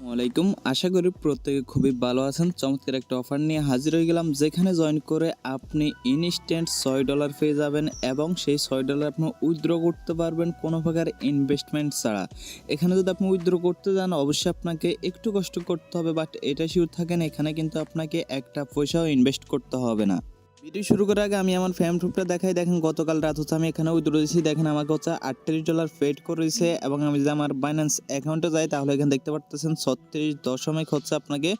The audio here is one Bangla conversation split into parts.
ওয়ালাইকুম, আশা করি প্রত্যেকে খুবই ভালো আছেন। চমৎকার একটা অফার নিয়ে হাজির হয়ে গেলাম, যেখানে জয়েন করে আপনি ইনস্ট্যান্ট $6 পেয়ে যাবেন এবং সেই $6 আপনি উইথড্র করতে পারবেন কোনো প্রকার ইনভেস্টমেন্ট ছাড়া। এখানে যদি আপনি উইথড্র করতে যান অবশ্যই আপনাকে একটু কষ্ট করতে হবে, বাট এটা শিওর থাকেন এখানে কিন্তু আপনাকে একটা পয়সাও ইনভেস্ট করতে হবে না। ভিডিও শুরু করার আগে আমি আমার ফ্যাম ট্রুপটা দেখাই। দেখেন গতকাল রাত হচ্ছে আমি এখানে উইথড্র দিয়েছি। দেখেন আমাকে হচ্ছে $38 পেড করেছে এবং আমি যদি আমার বাইন্যান্স অ্যাকাউন্টে যাই তাহলে এখানে দেখতে পারতেছেন 36 হচ্ছে আপনাকে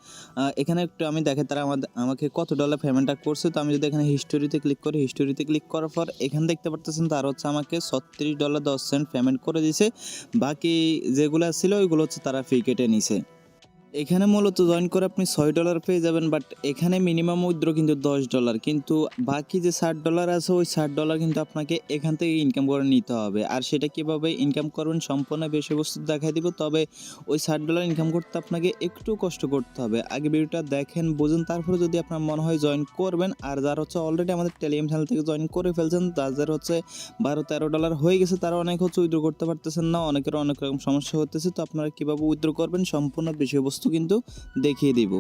এখানে একটু আমি দেখে তারা আমাকে কত ডলার পেমেন্টটা করছে। তো আমি যদি এখানে হিস্টোরিতে ক্লিক করি, হিস্টোরিতে ক্লিক করার পর এখানে দেখতে পারতেছেন তার হচ্ছে আমাকে $36.10 পেমেন্ট করে দিয়েছে। বাকি যেগুলো ছিল ওইগুলো হচ্ছে তারা ফি কেটে নিছে। এখানে মূলত জয়েন করে আপনি $6 পেয়ে যাবেন, বাট এখানে মিনিমাম উইথড্র কিন্তু $10, কিন্তু বাকি যে $60 আছে ওই $60 কিন্তু আপনাকে এখান থেকে ইনকাম করে নিতে হবে। আর সেটা কিভাবে ইনকাম করবেন সম্পূর্ণ বিষয়বস্তু দেখাই দিব, তবে ওই $60 ইনকাম করতে আপনাকে একটু কষ্ট করতে হবে। আগে ভিডিওটা দেখেন, বুঝুন, তারপরে যদি আপনার মনে হয় জয়েন করবেন। আর যারা হচ্ছে অলরেডি আমাদের টেলিগ্রাম চ্যানেল থেকে জয়েন করে ফেলছেন, যাদের হচ্ছে $12-13 হয়ে গেছে, তারা অনেক হচ্ছে উইথড্র করতে পারতেছেন না, অনেকের অনেক রকম সমস্যা হতেছে। তো আপনারা কীভাবে উইথড্র করবেন সম্পূর্ণ বিষয়বস্তু কিন্তু দেখিয়ে দিব।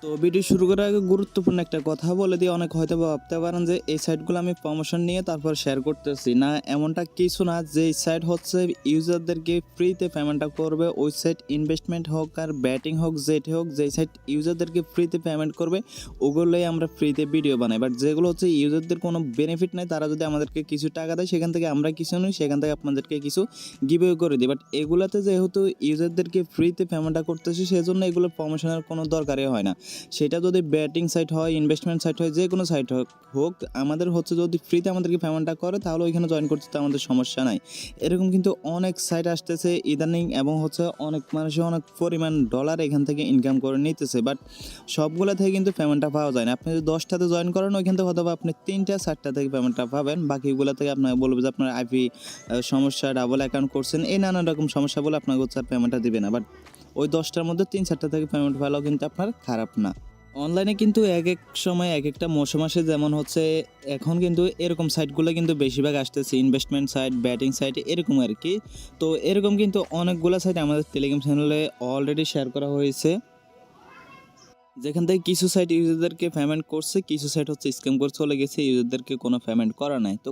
তো ভিডিও শুরু করার আগে গুরুত্বপূর্ণ একটা কথা বলে দিয়ে অনেক হয়তো ভাবতে পারেন যে এই সাইটগুলো আমি প্রমোশন নিয়ে তারপর শেয়ার করতেছি না, এমনটা কিছু না। যে সাইট হচ্ছে ইউজারদেরকে ফ্রিতে পেমেন্টটা করবে, ওই সাইট ইনভেস্টমেন্ট হোক আর ব্যাটিং হোক যেটি হোক, যেই সাইট ইউজারদেরকে ফ্রিতে পেমেন্ট করবে ওগুলোই আমরা ফ্রিতে ভিডিও বানাই। বাট যেগুলো হচ্ছে ইউজারদের কোনো বেনিফিট নাই, তারা যদি আমাদেরকে কিছু টাকা দেয় সেখান থেকে আমরা কিছু নিই, সেখান থেকে আপনাদেরকে কিছু গিভওয়ে করে দিই। বাট এগুলাতে যেহেতু ইউজারদেরকে ফ্রিতে পেমেন্টটা করতেছি সেজন্য এগুলো প্রমোশনের কোনো দরকারই হয় না। সেটা যদি ব্যাটিং সাইট হয়, ইনভেস্টমেন্ট সাইট হয়, যে কোনো সাইট হোক, আমাদের হচ্ছে যদি ফ্রিতে আমাদেরকে পেমেন্টটা করে তাহলে ওইখানে জয়েন করতে তো আমাদের সমস্যা নাই। এরকম কিন্তু অনেক সাইট আসতেছে ইদানিং এবং হচ্ছে অনেক মানুষের অনেক পরিমাণ ডলার এখান থেকে ইনকাম করে নিতেছে, বাট সবগুলো থেকে কিন্তু পেমেন্টটা পাওয়া যায় না। আপনি যদি 10টাতে জয়েন করেন ওইখান থেকে হয়তো আপনি 3-4টা থেকে পেমেন্টটা পাবেন, বাকিগুলো থেকে আপনাকে বলবে যে আপনার আইপি সমস্যা, ডাবল অ্যাকাউন্ট করছেন, এই নানান রকম সমস্যা বলে আপনাকে হচ্ছে আর পেমেন্টটা দিবে না। বাট ওই 10টার মধ্যে 3-4টা থেকে পেমেন্ট পেলেও কিন্তু আপনার খারাপ না। অনলাইনে কিন্তু এক এক সময় এক একটা মৌসুম আসে, যেমন হচ্ছে এখন কিন্তু এরকম সাইটগুলো কিন্তু বেশিরভাগ আসতেছে, ইনভেস্টমেন্ট সাইট, ব্যাটিং সাইট, এরকম আর কি। তো এরকম কিন্তু অনেকগুলো সাইট আমাদের টেলিগ্রাম চ্যানেলে অলরেডি শেয়ার করা হয়েছে, যেখান থেকে কিছু সাইট ইউজারদেরকে পেমেন্ট করছে, কিছু সাইট হচ্ছে স্ক্যাম করে চলে গেছে, ইউজারদেরকে কোনো পেমেন্ট করা নাই। তো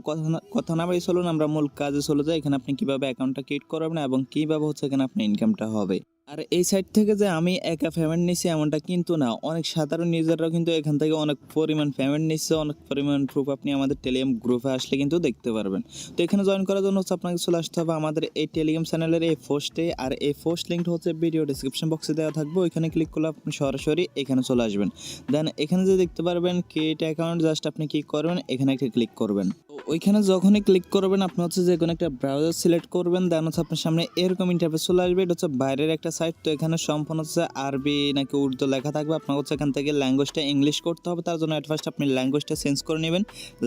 কথা না বাড়ি চলুন আমরা মূল কাজে চলে যাই। এখানে আপনি কীভাবে অ্যাকাউন্টটা ক্রিয়েট করবেন এবং কীভাবে হচ্ছে এখানে আপনার ইনকামটা হবে। আর এই সাইট থেকে যে আমি একা পেমেন্ট নিচ্ছি এমনটা কিন্তু না, অনেক সাধারণ ইউজাররাও কিন্তু এখান থেকে অনেক পরিমাণ পেমেন্ট নিচ্ছে, অনেক পরিমাণ প্রুফ আপনি আমাদের টেলিগ্রাম গ্রুপে আসলে কিন্তু দেখতে পারবেন। তো এখানে জয়েন করার জন্য হচ্ছে আপনাকে চলে আসতে হবে আমাদের এই টেলিগ্রাম চ্যানেলের এই পোস্টে, আর এই পোস্ট লিঙ্কটা হচ্ছে ভিডিও ডিসক্রিপশন বক্সে দেওয়া থাকবে, ওইখানে ক্লিক করলে আপনি সরাসরি এখানে চলে আসবেন। দেন এখানে যে দেখতে পারবেন ক্রিয়েট অ্যাকাউন্ট, জাস্ট আপনি কি করবেন এখানে একটা ক্লিক করবেন। তো ওইখানে যখনই ক্লিক করবেন আপনি হচ্ছে যে কোনো একটা ব্রাউজার সিলেক্ট করবেন, দেন হচ্ছে আপনার সামনে এরকম ইন্টারফেস চলে আসবে। এটা হচ্ছে বাইরের একটা সাইট, তো এখানে সম্পূর্ণ হচ্ছে আরবি নাকি উর্দু লেখা থাকবে। আপনার হচ্ছে এখান থেকে ল্যাঙ্গুয়েজটা ইংলিশ করতে হবে, তার জন্য ফার্স্ট আপনি ল্যাঙ্গুয়েজটা চেঞ্জ করে নেবেন।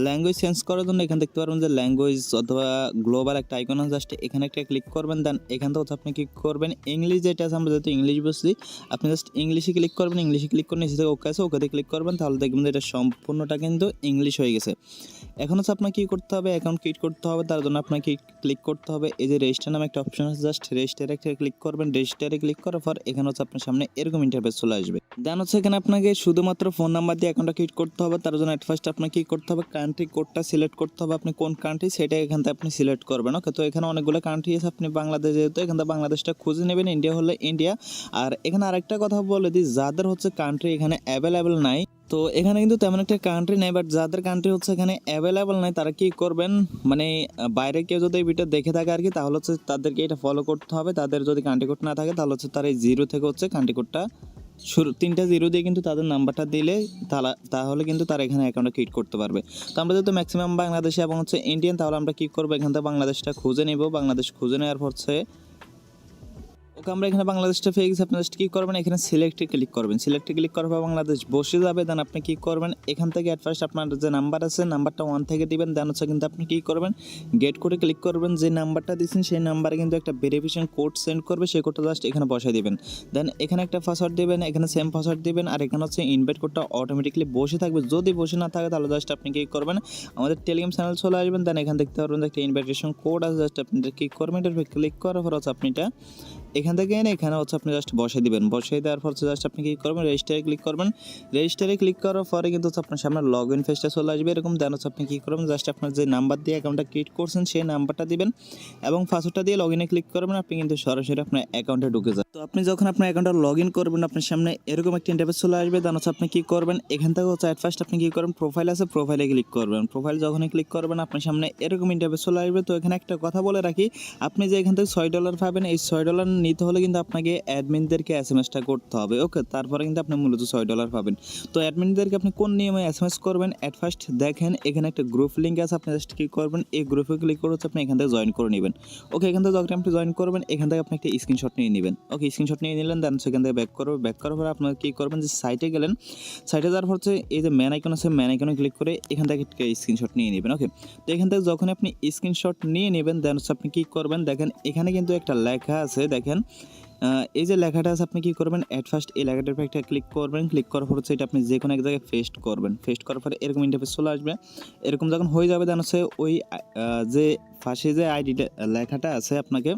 ল্যাঙ্গুয়েজ চেঞ্জ করার জন্য এখানে দেখতে পারবেন যে ল্যাঙ্গুয়েজ অথবা গ্লোবাল একটা আইকন আছে, জাস্ট এখানে একটা ক্লিক করবেন। দেন এখান থেকে হচ্ছে আপনি কি করবেন, ইংলিশ যেটা আছে, আমরা যেহেতু ইংলিশ বুঝছি, আপনি জাস্ট ইংলিশে ক্লিক করবেন। ইংলিশে ক্লিক করে নিচে থেকে ওকে আছে, ওকেতে ক্লিক করবেন, তাহলে দেখবেন যে এটা সম্পূর্ণটা কিন্তু ইংলিশ হয়ে গেছে। এখন হচ্ছে আপনাকে কী করতে হবে, অ্যাকাউন্ট ক্রিয়েট করতে হবে। তার জন্য আপনাকে ক্লিক করতে হবে এই যে রেজিস্টার নামে একটা অপশন আছে, জাস্ট রেজিস্টারে একটা ক্লিক করবেন। রেজিস্টারে ক্লিক করার পর এখানে হচ্ছে আপনার সামনে এরকম ইন্টারফেস চলে আসবে। দেন হচ্ছে এখানে আপনাকে শুধুমাত্র ফোন নাম্বার দিয়ে অ্যাকাউন্টটা ক্রিয়েট করতে হবে। তার জন্য ফার্স্ট আপনাকে কী করতে হবে, কান্ট্রি কোডটা সিলেক্ট করতে হবে। আপনি কোন কান্ট্রি সেটা এখান থেকে আপনি সিলেক্ট করবেন। ওকে, তো এখানে অনেকগুলো কান্ট্রি আছে, আপনি বাংলাদেশ যেহেতু এখান থেকে বাংলাদেশটা খুঁজে নেবেন, ইন্ডিয়া হলে ইন্ডিয়া। আর এখানে আরেকটা কথা বলে দিই, যাদের হচ্ছে কান্ট্রি এখানে অ্যাভেলেবেল নাই, তো এখানে কিন্তু তেমন একটা কান্ট্রি নেই, বাট যাদের কান্ট্রি হচ্ছে এখানে অ্যাভেলেবেল নাই তারা কি করবেন, মানে বাইরে কেউ যদি এই ভিডিও দেখে থাকে আর কি, তাহলে হচ্ছে তাদেরকে এটা ফলো করতে হবে। তাদের যদি কান্ট্রি কোড না থাকে তাহলে হচ্ছে তারা এই 0 থেকে হচ্ছে কান্ট্রি কোডটা শুরু 3টা 0 দিয়ে কিন্তু তাদের নাম্বারটা দিলে তাহলে কিন্তু তারা এখানে অ্যাকাউন্টটা ক্রিয়েট করতে পারবে। তো আমরা যেহেতু ম্যাক্সিমাম বাংলাদেশি এবং হচ্ছে ইন্ডিয়ান, তাহলে আমরা কী করবো, এখান থেকে বাংলাদেশটা খুঁজে নেব। বাংলাদেশ খুঁজে নেওয়ার পর হচ্ছে ওকে, আমরা এখানে বাংলাদেশটা পেয়ে গেছি। আপনি জাস্ট কী করবেন, এখানে সিলেক্টে ক্লিক করবেন। সিলেক্টে ক্লিক করার পর বাংলাদেশ বসে যাবে। দেন আপনি কী করবেন, এখান থেকে ফার্স্ট আপনার যে নাম্বার আছে নাম্বারটা 1 থেকে দিবেন। দেন হচ্ছে কিন্তু আপনি কী করবেন, গেট করে ক্লিক করবেন। যে নাম্বারটা দিচ্ছেন সেই নাম্বারে কিন্তু একটা ভেরিফিকেশন কোড সেন্ড করবে, সেই কোডটা জাস্ট এখানে বসাই দিবেন। দেন এখানে একটা পাসওয়ার্ড দিবেন, এখানে সেম পাসওয়ার্ড দিবেন। আর এখানে হচ্ছে ইনভাইট কোডটা অটোমেটিকলি বসে থাকবে। যদি বসে না থাকে তাহলে জাস্ট আপনি কী করবেন, আমাদের টেলিগ্রাম চ্যানেল চলে আসবেন। দেন এখানে দেখতে পারবেন যে একটা ইনভাইটেশন কোড আছে, জাস্ট আপনি কী করবেন, এটা ক্লিক করার পর হচ্ছে আপনি এটা এখান থেকে এনে এখানে হচ্ছে আপনি জাস্ট বসাই দিবেন। বসাই দেওয়ার পর জাস্ট আপনি কী করবেন, রেজিস্টারে ক্লিক করবেন। রেজিস্টারে ক্লিক করার পরে কিন্তু হচ্ছে আপনার সামনে লগ ইন পেজটা চলে আসবে এরকম। দেন হচ্ছে আপনি কী করবেন, জাস্ট আপনার যে নাম্বার দিয়ে অ্যাকাউন্টটা ক্রিয়েট করছেন সেই নাম্বারটা দিবেন এবং পাসওয়ার্ডটা দিয়ে লগ ইনে ক্লিক করবেন। আপনি কিন্তু সরাসরি আপনার অ্যাকাউন্টে ঢুকে যাবেন। তো আপনি যখন আপনার অ্যাকাউন্টে লগ ইন করবেন আপনার সামনে এরকম একটা ইন্টারফেস চলে আসবে। দেন হচ্ছে আপনি কী করবেন, এখান থেকে হচ্ছে অ্যাট ফার্স্ট আপনি কী করবেন, প্রোফাইল আছে, প্রোফাইলে ক্লিক করবেন। প্রোফাইল যখনই ক্লিক করবেন আপনার সামনে এরকম ইন্টারফেস চলে আসবে। তো এখানে একটা কথা বলে রাখি, আপনি যে এখান থেকে $6 পাবেন, এই $6 নিতে হলে কিন্তু আপনাকে অ্যাডমিনদেরকে এসএমএসটা করতে হবে। ওকে, তারপরে কিন্তু আপনি মূলত $6 পাবেন। তো অ্যাডমিনদেরকে আপনি কোন নিয়মে এসএমএস করবেন, অ্যাট ফার্স্ট দেখেন এখানে একটা গ্রুপ লিঙ্ক আছে, আপনি জাস্ট কী করবেন, এই গ্রুপে ক্লিক করে হচ্ছে আপনি এখান থেকে জয়েন করে নেবেন। ওকে, এখান থেকে যখন আপনি জয়েন করবেন এখান থেকে আপনি একটা স্ক্রিনশট নিয়ে নেবেন। ওকে, স্ক্রিনশট নিয়ে নিলেন। দেন সেখান থেকে ব্যাক করার পরে আপনার কী করবেন, যে সাইটে গেলেন, সাইটে যাওয়ার পর হচ্ছে এই যে ম্যান আইকন আছে, ম্যান আইকনে ক্লিক করে এখান থেকে একটা স্ক্রিনশট নিয়ে নেবেন। ওকে, তো এখান থেকে যখন আপনি স্ক্রিনশট নিয়ে নেবেন দেন হচ্ছে আপনি কী করবেন, দেখেন এখানে কিন্তু একটা লেখা আছে, দেখেন এই যে লেখাটা আছে আপনি কী করবেন, অ্যাট ফার্স্ট এই লেখাটার উপর একটা ক্লিক করবেন। ক্লিক করার পর হচ্ছে এটা আপনি যে কোনো এক জায়গায় পেস্ট করবেন। পেস্ট করার পরে এরকম ইন্টারফেস চলে আসবে। এরকম যখন হয়ে যাবে দেন হচ্ছে ওই যে পাশে যে আইডিটা লেখাটা আছে আপনাকে,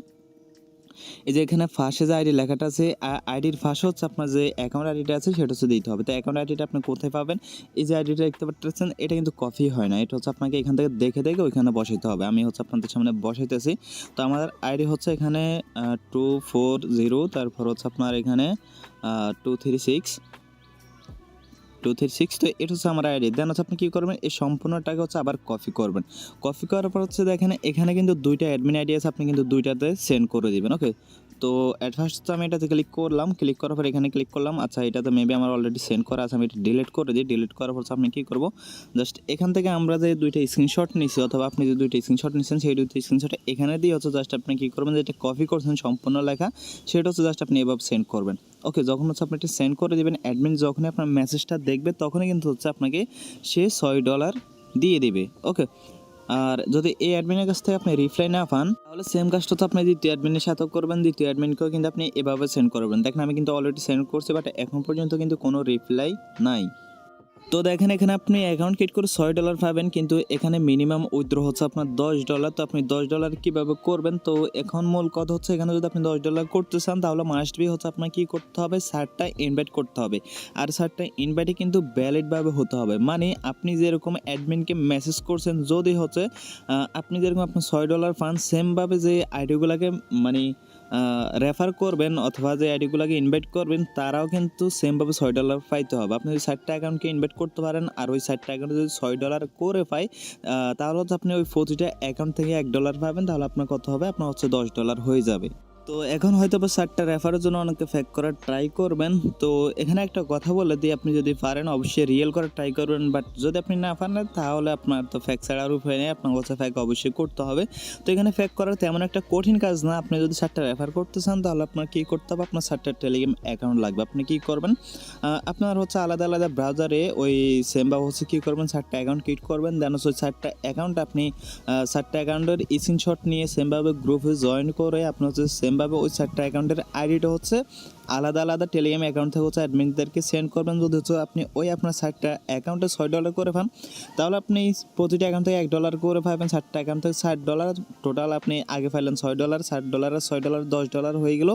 এই যে এখানে ফার্স্টে যে আইডি লেখাটা আছে, আইডির ফার্স্টে হচ্ছে আপনার যে অ্যাকাউন্ট আইডিটা আছে সেটা হচ্ছে দিতে হবে। তো অ্যাকাউন্ট আইডিটা আপনি কোথায় পাবেন, এই যে আইডিটা দেখতে পাচ্ছেন এটা কিন্তু কপি হয় না, এটা হচ্ছে আপনাকে এখান থেকে দেখে দেখে ওইখানে বসাইতে হবে। আমি হচ্ছে আপনাদের সামনে বসাইতেছি। তো আমার আইডি হচ্ছে এখানে 240, তারপর হচ্ছে আপনার এখানে 236। তো এটা হচ্ছে আমার আইডি। দেন হচ্ছে আপনি কী করবেন, এই সম্পূর্ণটাকে হচ্ছে আবার কপি করবেন। কপি করার পর হচ্ছে দেখেন এখানে কিন্তু দুইটা অ্যাডমিন আইডি আছে, আপনি কিন্তু দুইটাতে সেন্ড করে দিবেন। ওকে, তো অ্যাট ফার্স্ট তো আমি এটাতে ক্লিক করলাম, ক্লিক করার পর এখানে ক্লিক করলাম। আচ্ছা, এটাতে মেবি আমার অলরেডি সেন্ড করা আছে, আমি এটা ডিলিট করে দিই। ডিলিট করার পর আপনি কী করবো, জাস্ট এখান থেকে আমরা যে দুইটা স্ক্রিনশট নিছি অথবা আপনি যে দুইটা স্ক্রিনশট নিচ্ছেন সেই দুইটা স্ক্রিনশট এখানে দিয়ে হচ্ছে জাস্ট আপনি কী করবেন, যেটা কপি করছেন সম্পূর্ণ লেখা সেটা হচ্ছে জাস্ট আপনি এভাবে সেন্ড করবেন। ওকে, যখন হচ্ছে আপনি এটা সেন্ড করে দেবেন, অ্যাডমিন যখনই আপনার মেসেজটা দেখবে তখনই কিন্তু হচ্ছে আপনাকে সে $6 দিয়ে দিবে। ওকে, আর যদি এই অ্যাডমিনের কাছ থেকে আপনি রিপ্লাই না পান তাহলে সেম কাজটা হচ্ছে আপনি দ্বিতীয় অ্যাডমিনের সাথেও করবেন। দ্বিতীয় অ্যাডমিনকেও কিন্তু আপনি এভাবে সেন্ড করবেন। দেখেন আমি কিন্তু অলরেডি সেন্ড করছি, বাট এখন পর্যন্ত কিন্তু কোনো রিপ্লাই নাই। তো দেখেন এখানে আপনি অ্যাকাউন্ট ক্রিয়েট করে $6 পাবেন, কিন্তু এখানে মিনিমাম উইথড্র হচ্ছে আপনার $10। তো আপনি $10 কীভাবে করবেন, তো এখন মূল কথা হচ্ছে এখানে যদি আপনি $10 করতে চান তাহলে মাস্ট বি হচ্ছে আপনার কী করতে হবে, সারটা ইনভাইট করতে হবে। আর সারটা ইনভাইটে কিন্তু ভ্যালিডভাবে হতে হবে, মানে আপনি যেরকম অ্যাডমিনকে মেসেজ করছেন যদি হচ্ছে আপনি যেরকম আপনার $6 পান সেমভাবে যে আইডিগুলোকে মানে রেফার করবেন অথবা যে আইডিগুলোকে ইনভাইট করবেন তারাও কিন্তু সেমভাবে $6 পাইতে হবে। আপনি যদি 60টা অ্যাকাউন্টকে ইনভাইট করতে পারেন আর ওই 60টা অ্যাকাউন্টে যদি $6 করে পাই তাহলে হচ্ছে আপনি ওই প্রতিটা অ্যাকাউন্ট থেকে $1 পাবেন, তাহলে আপনার কত হবে, আপনার হচ্ছে $10 হয়ে যাবে। তো এখন হয়তো বা 60টা রেফারের জন্য অনেকে ফেক করার ট্রাই করবেন। তো এখানে একটা কথা বলে দিই, আপনি যদি পারেন অবশ্যই রিয়েল করার ট্রাই করবেন, বাট যদি আপনি না পারেন তাহলে আপনার তো ফেক ছাড়ার উপায় নেই, আপনার কাছে ফেক অবশ্যই করতে হবে। তো এখানে ফেক করার তেমন একটা কঠিন কাজ না। আপনি যদি 60টা রেফার করতে চান তাহলে আপনার কী করতে হবে, আপনার 60টা টেলিগ্রাম অ্যাকাউন্ট লাগবে। আপনি কী করবেন, আপনার হচ্ছে আলাদা আলাদা ব্রাউজারে ওই সেমভাবে হচ্ছে কী করবেন, 60টা অ্যাকাউন্ট ক্রিয়েট করবেন। দেন হচ্ছে 60টা অ্যাকাউন্ট আপনি 60টা অ্যাকাউন্টের স্ক্রিনশট নিয়ে সেমভাবে গ্রুপে জয়েন করে আপনি হচ্ছে সেমভাবে ওই 60টা অ্যাকাউন্টের আইডিটা হচ্ছে আলাদা আলাদা টেলিগ্রাম অ্যাকাউন্ট থেকে হচ্ছে অ্যাডমিনদেরকে সেন্ড করবেন। যদি হচ্ছে আপনি ওই আপনার 60টা অ্যাকাউন্টে $6 করে পান তাহলে আপনি প্রতিটা অ্যাকাউন্ট থেকে $1 করে পাবেন। 60টা অ্যাকাউন্ট থেকে $60, টোটাল আপনি আগে পাইলেন $6, $60 আর $6 $10 হয়ে গেল।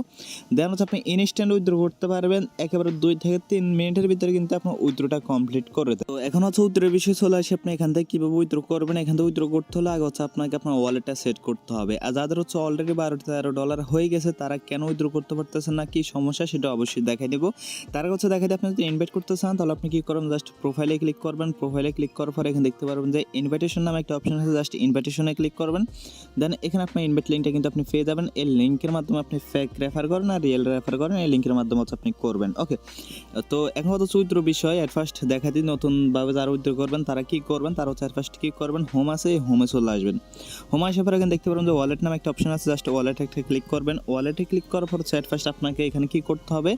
দেন হচ্ছে আপনি ইনস্ট্যান্ট উইথড্র করতে পারবেন, একেবারে 2 থেকে 3 মিনিটের ভিতরে কিন্তু আপনার উইথড্রটা কমপ্লিট করে দেয়। তো এখন হচ্ছে উইথড্রের বিষয় চলে আসে, আপনি এখান থেকে কীভাবে উইথড্র করবেন। এখান থেকে উইথড্র করতে হলে আগে হচ্ছে আপনাকে আপনার ওয়ালেটটা সেট করতে হবে। আর যাদের হচ্ছে অলরেডি $12-13 হয়ে গেছে তারা কেন উইথড্র করতে পারতেছেন না, কি সমস্যা সেটা অবশ্যই দেখাই দেবো। তার হচ্ছে দেখাই দিয়ে আপনি যদি ইনভাইট করতে চান তাহলে আপনি কী করবেন, জাস্ট প্রোফাইলে ক্লিক করবেন। প্রোফাইলে ক্লিক করার পর এখানে দেখতে পারবেন যে ইনভাইটেশন নামে একটা অপশন আছে, জাস্ট ইনভাইটেশনে ক্লিক করবেন। দেন এখানে আপনার ইনভাইট লিঙ্কটা কিন্তু আপনি পেয়ে যাবেন। এই লিঙ্কের মাধ্যমে আপনি ফেক রেফার করেন আর রিয়েল রেফার করেন, এই লিঙ্কের মাধ্যমে হচ্ছে আপনি করবেন। ওকে, তো এখন হচ্ছে উইথড্র বিষয়। অ্যাট ফার্স্ট দেখা দিই নতুনভাবে যারা উইথড্র করবেন তারা কী করবেন, তারা হচ্ছে অ্যাট ফার্স্ট কী করবেন, হোম আছে, হোমে চলে আসবেন। হোম আসার পর এখানে দেখতে পারবেন যে ওয়ালেট নামে একটা অপশন আছে, জাস্ট ওয়ালেটে একটা ক্লিক করবেন। ওয়ালেটে ক্লিক করার পর অ্যাট ফার্স্ট আপনাকে এখানে কী করতে হবে,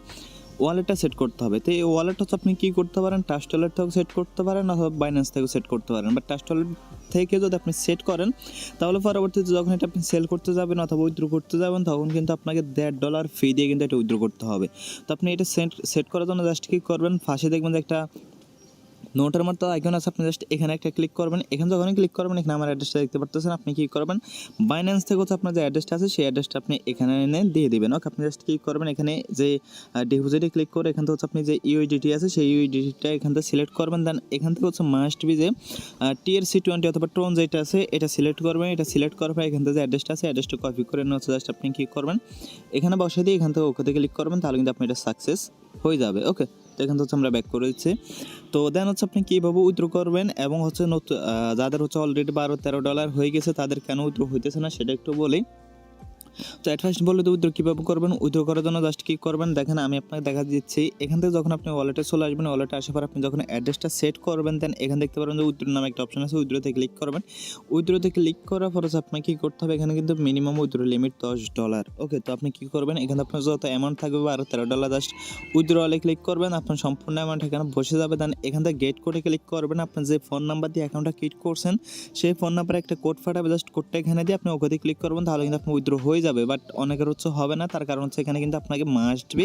ওয়ালেটটা সেট করতে হবে। তো এই ওয়ালেট হচ্ছে আপনি কী করতে পারেন, ট্রাস্ট ওয়ালেট থেকেও সেট করতে পারেন অথবা বাইন্যান্স থেকেও সেট করতে পারেন। বাট ট্রাস্ট ওয়ালেট থেকে যদি আপনি সেট করেন তাহলে পরবর্তীতে যখন এটা আপনি সেল করতে যাবেন অথবা উইথড্র করতে যাবেন তখন কিন্তু আপনাকে $1.5 ফি দিয়ে কিন্তু এটা উইথড্র করতে হবে। তো আপনি এটা সেট করার জন্য জাস্ট কী করবেন, ফাঁসে দেখবেন যে একটা নোটের মতো আইকন আছে, আপনি জাস্ট এখানে একটা ক্লিক করবেন। এখানে যখনই ক্লিক করবেন এখানে আমার অ্যাড্রেসটা দেখতে পারতেছেন। আপনি কী করবেন, বাইন্যান্স থেকে হচ্ছে আপনার যে অ্যাড্রেসটা আছে সেই অ্যাড্রেসটা আপনি এখানে এনে দিয়ে দিবেন। ওকে, আপনি জাস্ট কী করবেন, এখানে যে ডিপোজিটে ক্লিক করে এখান থেকে হচ্ছে আপনি যে ইউএসডিটি আছে সেই ইউএসডিটিটা এখান থেকে সিলেক্ট করবেন। দেন এখান থেকে হচ্ছে মাস্ট বি যে TRC20 অথবা ট্রন যেটা আছে এটা সিলেক্ট করবেন। এটা সিলেক্ট করার পর এখান থেকে যে অ্যাড্রেসটা আছে অ্যাড্রেসটা কপি করে নিয়ে হচ্ছে জাস্ট আপনি কী করবেন, এখানে বসে দিয়ে এখান থেকে ওকে ক্লিক করবেন, তাহলে কিন্তু আপনি এটা সাকসেস হয়ে যাবে। ওকে, তো এখান থেকে হচ্ছে আমরা ব্যাক করে দিচ্ছি। তো দেন হচ্ছে আপনি কীভাবে উইথড্র করবেন এবং হচ্ছে নতুন যাদের হচ্ছে অলরেডি $12-13 হয়ে গেছে তাদের কেন উইথড্র হইতেছে না সেটা একটু বলি। তো অ্যাট ফার্স্ট বলে তো উইথড্র কীভাবে করবেন, উইথড্র করার জন্য জাস্ট কী করবেন, দেখেন আমি আপনাকে দেখা দিচ্ছি। এখান থেকে যখন আপনি ওয়ালেটে চলে আসবেন, ওয়ালেটে আসার পর আপনি যখন অ্যাড্রেসটা সেট করবেন দেন এখানে দেখতে পারবেন যে উইথড্র নামে একটা অপশন আছে, উইথড্রোতে ক্লিক করবেন। উইথড্রোতে ক্লিক করার পর আপনাকে কী করতে হবে, এখানে কিন্তু মিনিমাম উইথড্র লিমিট $10। ওকে, তো আপনি কী করবেন, এখানে আপনার যত অ্যামাউন্ট থাকবে $12-13 জাস্ট উইথড্রলে ক্লিক করবেন, আপনার সম্পূর্ণ অ্যামাউন্ট এখানে বসে যাবে। দেন এখান থেকে গেট কোডে ক্লিক করবেন। আপনার যে ফোন নাম্বার দিয়ে অ্যাকাউন্টটা ক্রিয়েট করছেন সেই ফোন নাম্বারে একটা কোড পাঠাবে, জাস্ট কোডটা এখানে দিয়ে আপনি ওকে ক্লিক করবেন, তাহলে কিন্তু আপনি উইথড্র হয়ে যাবে। বাট অনেকের হচ্ছে হবে না, তার কারণ হচ্ছে এখানে কিন্তু আপনাকে মাস্ট বি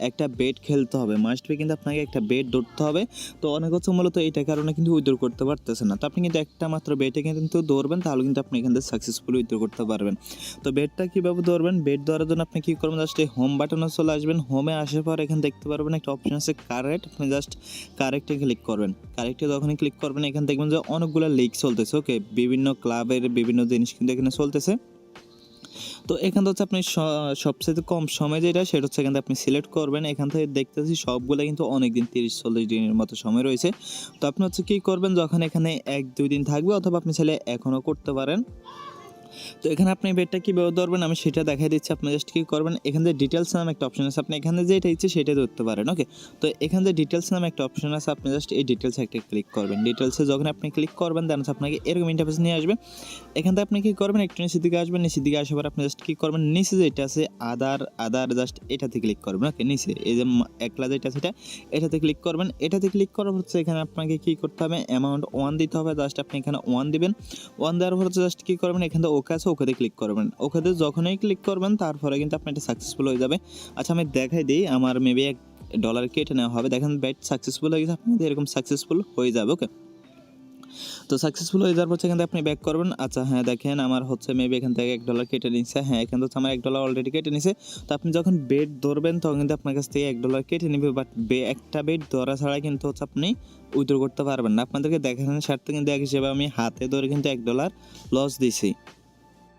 একটা বেট খেলতে হবে, মাস্ট বি কিন্তু আপনাকে একটা বেট ধরতে হবে। তো অনেক হচ্ছে মূলত এইটার কারণে কিন্তু উইথড্র করতে পারতেছে না। তো আপনি কিন্তু একটা মাত্র বেটে কিন্তু ধরবেন, তাহলে কিন্তু আপনি এখান থেকে সাকসেসফুলি উইথড্র করতে পারবেন। তো বেটটা কীভাবে ধরবেন, বেট ধরার জন্য আপনি কী করবেন, জাস্ট এই হোম বাটনে চলে আসবেন। হোমে আসার পর এখানে দেখতে পারবেন একটা অপশন আছে কারেক্ট, আপনি জাস্ট কারেক্টে ক্লিক করবেন। কারেক্টে যখনই ক্লিক করবেন এখানে দেখবেন যে অনেকগুলো লিগ চলতেছে। ওকে, বিভিন্ন ক্লাবের বিভিন্ন জিনিস কিন্তু এখানে চলতেছে। তো এখান থেকে হচ্ছে আপনি সবচেয়ে কম সময় যেটা সেটা হচ্ছে এখান থেকে আপনি সিলেক্ট করবেন। এখান থেকে দেখতেছি সবগুলো কিন্তু অনেক দিন 30-40 দিনের মতো সময় রয়েছে। তো আপনি হচ্ছে কী করবেন, যখন এখানে 1-2 দিন থাকবে অথবা আপনি চাইলে এখনও করতে পারেন। তো এখানে আপনি বেটটা কীভাবে ধরবেন আমি সেটা দেখাই দিচ্ছি। আপনি জাস্ট কী করবেন, এখানে যে ডিটেলস নামে একটা অপশন আছে, আপনি এখানে যেটা ইচ্ছে সেটাই ধরতে পারেন। ওকে, তো এখানে যে ডিটেলস নামে একটা অপশন আছে, আপনি জাস্ট এই ডিটেলসে একটা ক্লিক করবেন। ডিটেলসে যখন আপনি ক্লিক করবেন দেন আপনাকে এরকম ইন্টারফেস নিয়ে আসবে। এখান থেকে আপনি কী করবেন, একটু নিচের দিকে আসবেন। নিচের দিকে আসার পর আপনি জাস্ট কী করবেন, নিচে যেটা আছে আদার জাস্ট এটাতে ক্লিক করবেন। ওকে, নিচে এই যে একলা যেটা আছে এটাতে ক্লিক করবেন। এটাতে ক্লিক করার হচ্ছে এখানে আপনাকে কী করতে হবে, অ্যামাউন্ট 1 দিতে হবে। জাস্ট আপনি এখানে 1 দিবেন। 1 দেওয়ার পর জাস্ট কী করবেন, এখান থেকে ওকে আছে ওকেতে ক্লিক করবেন। ওকেতে যখনই ক্লিক করবেন তারপরে কিন্তু আপনার এটা সাকসেসফুল হয়ে যাবে। আচ্ছা, আমি দেখাই দিই, আমার মেবি $1 কেটে নেওয়া হবে। দেখেন বেট সাকসেসফুল হয়ে গেছে, আপনাদের এরকম সাকসেসফুল হয়ে যাবে। ওকে, তো সাকসেসফুল হয়ে যাওয়ার পর এখান থেকে আপনি ব্যাক করবেন। আচ্ছা হ্যাঁ, দেখেন আমার হচ্ছে মেবি এখান থেকে $1 কেটে নিচ্ছে। হ্যাঁ, এখান থেকে আমার $1 অলরেডি কেটে নিছে। তো আপনি যখন বেট ধরবেন তখন কিন্তু আপনার কাছ থেকে $1 কেটে নেবে, বাট একটা বেট ধরা ছাড়া কিন্তু হচ্ছে আপনি উইথড্র করতে পারবেন না। আপনাদেরকে দেখানোর স্বার্থে কিন্তু এক হিসেবে আমি হাতে ধরে কিন্তু $1 লস দিছি।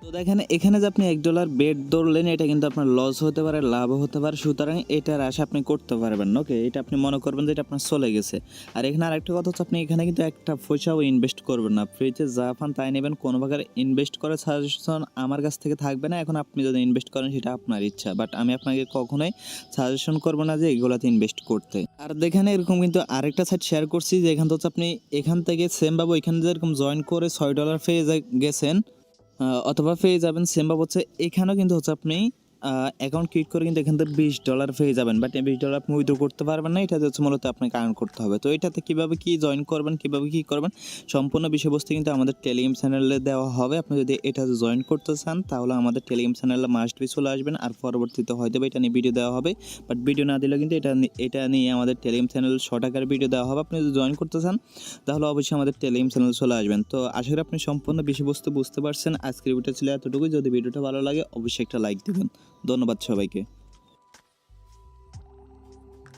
তো দেখেন এখানে যে আপনি $1 বেট ধরলেন এটা কিন্তু আপনার লস হতে পারে, লাভও হতে পারে, সুতরাং এটার আশা আপনি করতে পারবেন না। ওকে, এটা আপনি মনে করবেন যে এটা আপনার চলে গেছে। আর এখানে আরেকটা কথা হচ্ছে, আপনি এখানে কিন্তু একটা পয়সাও ইনভেস্ট করবেন না, ফ্রিতে যা পান তাই নেবেন। কোনো প্রকার ইনভেস্ট করার সাজেশন আমার কাছ থেকে থাকবে না। এখন আপনি যদি ইনভেস্ট করেন সেটা আপনার ইচ্ছা, বাট আমি আপনাকে কখনোই সাজেশন করবো না যে এগুলোতে ইনভেস্ট করতে। আর দেখেন এরকম কিন্তু আরেকটা সাইট শেয়ার করছি, যে এখান থেকে আপনি এখান থেকে সেমভাবে ওইখানে যেরকম জয়েন করে $6 পেয়ে গেছেন অথবা পেয়ে যাবেন, সেমভাবে হচ্ছে এখানেও কিন্তু হচ্ছে আপনি অ্যাকাউন্ট ক্রিয়েট করে কিন্তু এখান থেকে $20 পেয়ে যাবেন। বাট এই $20 আপনি উইথড্র করতে পারবেন না, এটাতে হচ্ছে মূলত আপনাকে আর্ন করতে হবে। তো এটাতে কীভাবে কী জয়েন করবেন, কীভাবে কী করবেন সম্পূর্ণ বিষয়বস্তু কিন্তু আমাদের টেলিগ্রাম চ্যানেলে দেওয়া হবে। আপনি যদি এটা জয়েন করতে চান তাহলে আমাদের টেলিগ্রাম চ্যানেলে মাস্ট বি চলে আসবেন। আর পরবর্তীতে হয়তো এটা নিয়ে ভিডিও দেওয়া হবে, বাট ভিডিও না দিলেও কিন্তু এটা নিয়ে আমাদের টেলিগ্রাম চ্যানেল শর্ট আকারে ভিডিও দেওয়া হবে। আপনি যদি জয়েন করতে চান তাহলে অবশ্যই আমাদের টেলিগ্রাম চ্যানেলে চলে আসবেন। তো আশা করি আপনি সম্পূর্ণ বিষয়বস্তু বুঝতে পারছেন। আজকের ভিডিওটা ছিল এতটুকুই। যদি ভিডিওটা ভালো লাগে অবশ্যই একটা লাইক দেবেন। ধন্যবাদ সবাইকে।